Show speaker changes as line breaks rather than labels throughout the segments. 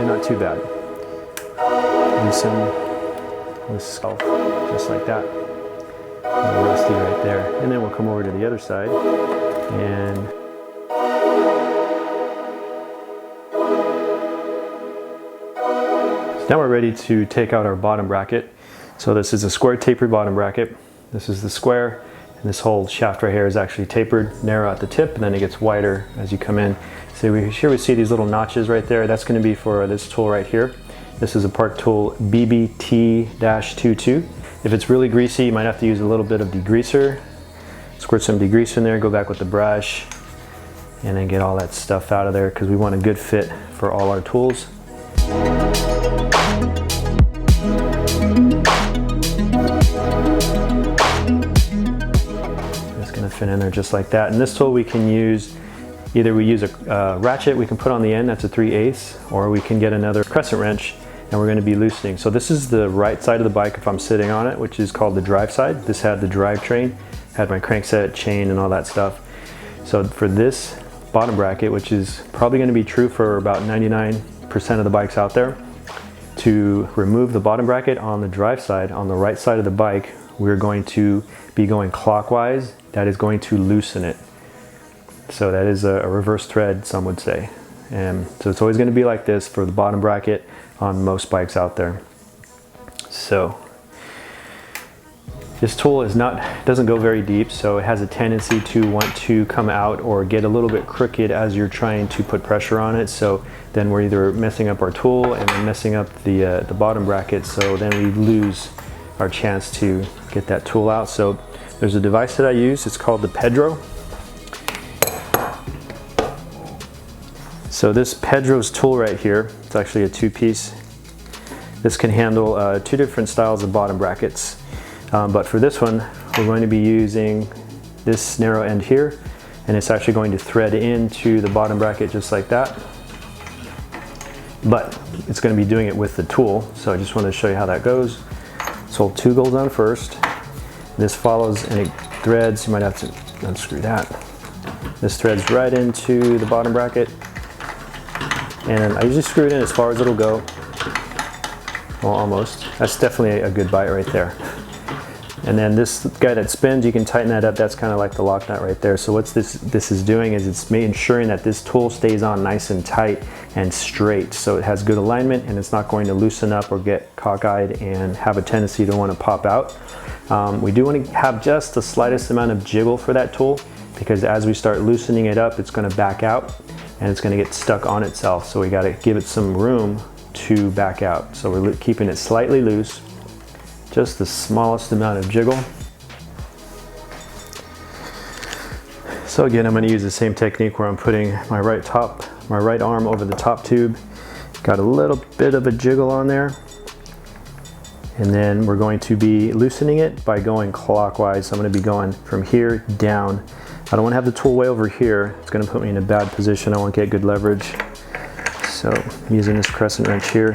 actually not too bad. Loosen with scuff, just like that. A little rusty right there. And then we'll come over to the other side and so now we're ready to take out our bottom bracket. So this is a square tapered bottom bracket. This is the square, and this whole shaft right here is actually tapered, narrow at the tip, and then it gets wider as you come in. So here we see these little notches right there. That's going to be for this tool right here. This is a Park tool BBT-22. If it's really greasy, you might have to use a little bit of degreaser. Squirt some degreaser in there, go back with the brush, and then get all that stuff out of there because we want a good fit for all our tools. It's going to fit in there just like that. And this tool we can use, either we use a ratchet we can put on the end, that's a 3/8, or we can get another crescent wrench, and we're going to be loosening. So this is the right side of the bike if I'm sitting on it, which is called the drive side. This had the drivetrain, had my crankset, chain, and all that stuff. So for this bottom bracket, which is probably going to be true for about 99% of the bikes out there, to remove the bottom bracket on the drive side, on the right side of the bike, we're going to be going clockwise. That is going to loosen it. So that is a reverse thread, some would say. And so it's always going to be like this for the bottom bracket on most bikes out there. So this tool doesn't go very deep, so it has a tendency to want to come out or get a little bit crooked as you're trying to put pressure on it. So then we're either messing up our tool and then messing up the bottom bracket, so then we lose our chance to get that tool out. So there's a device that I use, it's called the Pedro. So this Pedro's tool right here, it's actually a 2-piece. This can handle 2 different styles of bottom brackets. But for this one, we're going to be using this narrow end here, and it's actually going to thread into the bottom bracket just like that. But it's going to be doing it with the tool, so I just want to show you how that goes. So tool goes on first. This follows and it threads. You might have to unscrew that. This threads right into the bottom bracket. And I usually screw it in as far as it'll go. Well, almost. That's definitely a good bite right there. And then this guy that spins, you can tighten that up. That's kind of like the lock nut right there. So what this is doing is it's ensuring that this tool stays on nice and tight and straight. So it has good alignment and it's not going to loosen up or get cockeyed and have a tendency to want to pop out. We do want to have just the slightest amount of jiggle for that tool, because as we start loosening it up, it's going to back out and it's going to get stuck on itself. So we got to give it some room to back out. So we're keeping it slightly loose, just the smallest amount of jiggle. So again, I'm going to use the same technique where I'm putting my right arm over the top tube. Got a little bit of a jiggle on there. And then we're going to be loosening it by going clockwise. So I'm going to be going from here down. I don't want to have the tool way over here. It's going to put me in a bad position. I won't get good leverage. So I'm using this crescent wrench here.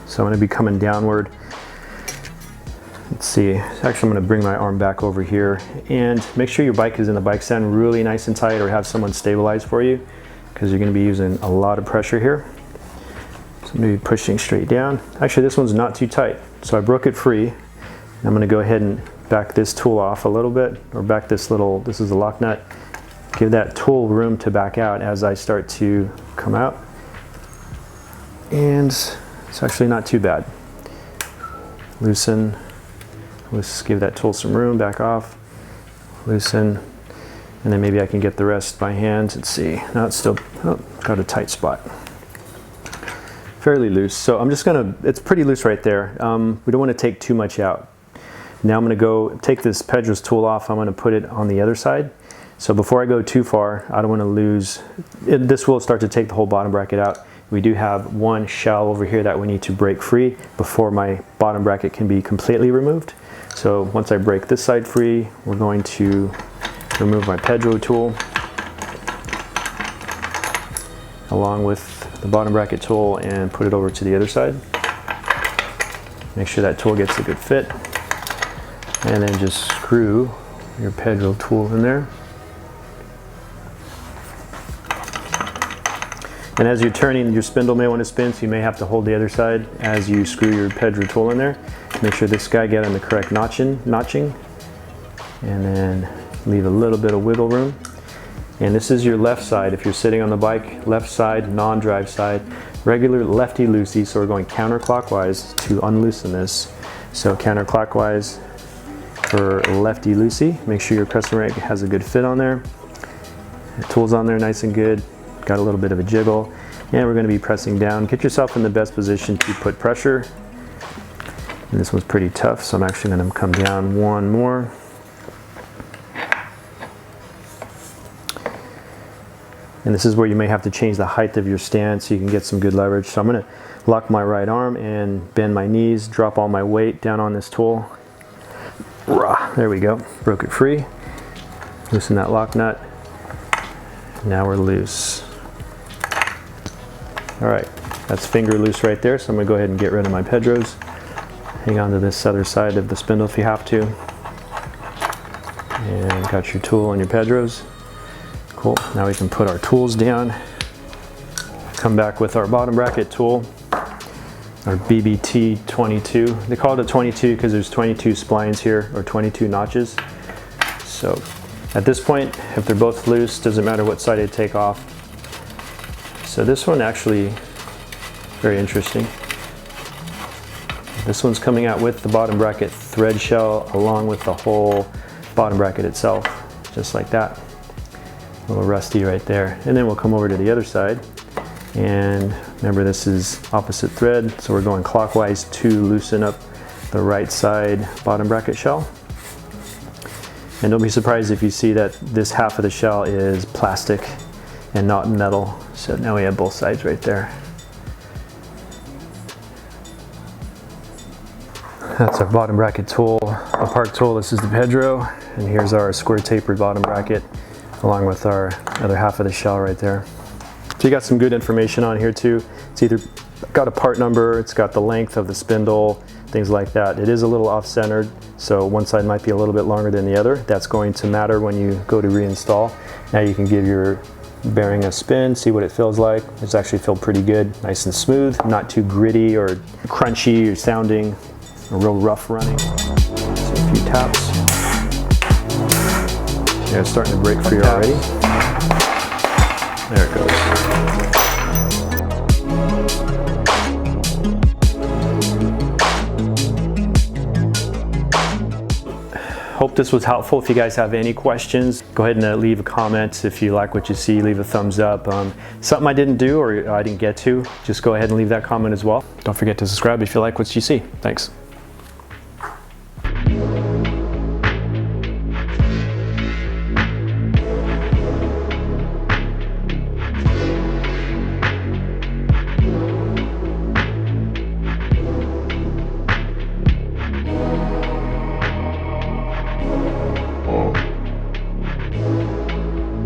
So I'm going to be coming downward. Let's see, actually I'm going to bring my arm back over here, and make sure your bike is in the bike stand really nice and tight, or have someone stabilize for you, because you're going to be using a lot of pressure here. So I'm going to be pushing straight down. Actually this one's not too tight, so I broke it free. I'm going to go ahead and back this tool off a little bit, or back this is the lock nut. Give that tool room to back out as I start to come out. And it's actually not too bad. Loosen, let's give that tool some room, back off, loosen, and then maybe I can get the rest by hand. Let's see, now it's still got a tight spot. Fairly loose, so I'm just gonna, it's pretty loose right there. We don't want to take too much out. Now I'm gonna go take this Pedro's tool off, I'm gonna put it on the other side. So before I go too far, I don't want to lose, this will start to take the whole bottom bracket out. We do have one shell over here that we need to break free before my bottom bracket can be completely removed. So once I break this side free, we're going to remove my Pedro tool along with the bottom bracket tool and put it over to the other side. Make sure that tool gets a good fit, and then just screw your Pedro tool in there. And as you're turning, your spindle may want to spin, so you may have to hold the other side as you screw your pedro tool in there. Make sure this guy gets in the correct notching, and then leave a little bit of wiggle room. And this is your left side. If you're sitting on the bike, left side, non-drive side, regular lefty-loosey, so we're going counterclockwise to unloosen this. So counterclockwise for lefty-loosey. Make sure your custom rig has a good fit on there. The tool's on there nice and good. Got a little bit of a jiggle. And we're going to be pressing down. Get yourself in the best position to put pressure. And this one's pretty tough, so I'm actually going to come down one more. And this is where you may have to change the height of your stand so you can get some good leverage. So I'm going to lock my right arm and bend my knees, drop all my weight down on this tool. There we go, broke it free. Loosen that lock nut. Now we're loose. All right, that's finger loose right there. So I'm going to go ahead and get rid of my pedros. Hang on to this other side of the spindle if you have to. And got your tool and your pedros. Cool, now we can put our tools down. Come back with our bottom bracket tool, our BBT 22. They call it a 22 because there's 22 splines here, or 22 notches. So at this point, if they're both loose, doesn't matter what side I take off. So this one actually, very interesting. This one's coming out with the bottom bracket thread shell along with the whole bottom bracket itself, just like that. A little rusty right there. And then we'll come over to the other side. And remember, this is opposite thread, so we're going clockwise to loosen up the right side bottom bracket shell. And don't be surprised if you see that this half of the shell is plastic and not metal. So now we have both sides right there. That's our bottom bracket tool, a park tool. This is the pedro, and here's our square tapered bottom bracket, along with our other half of the shell right there. So you got some good information on here too. It's either got a part number, it's got the length of the spindle, things like that. It is a little off-centered, so one side might be a little bit longer than the other. That's going to matter when you go to reinstall. Now you can give your bearing a spin, see what it feels like. It's actually feel pretty good, nice and smooth, not too gritty or crunchy or sounding, or real rough running. So a few taps. Yeah, it's starting to break free already. There it goes. Hope this was helpful. If you guys have any questions, go ahead and leave a comment. If you like what you see, leave a thumbs up. Something I didn't do or I didn't get to, just go ahead and leave that comment as well. Don't forget to subscribe if you like what you see. Thanks.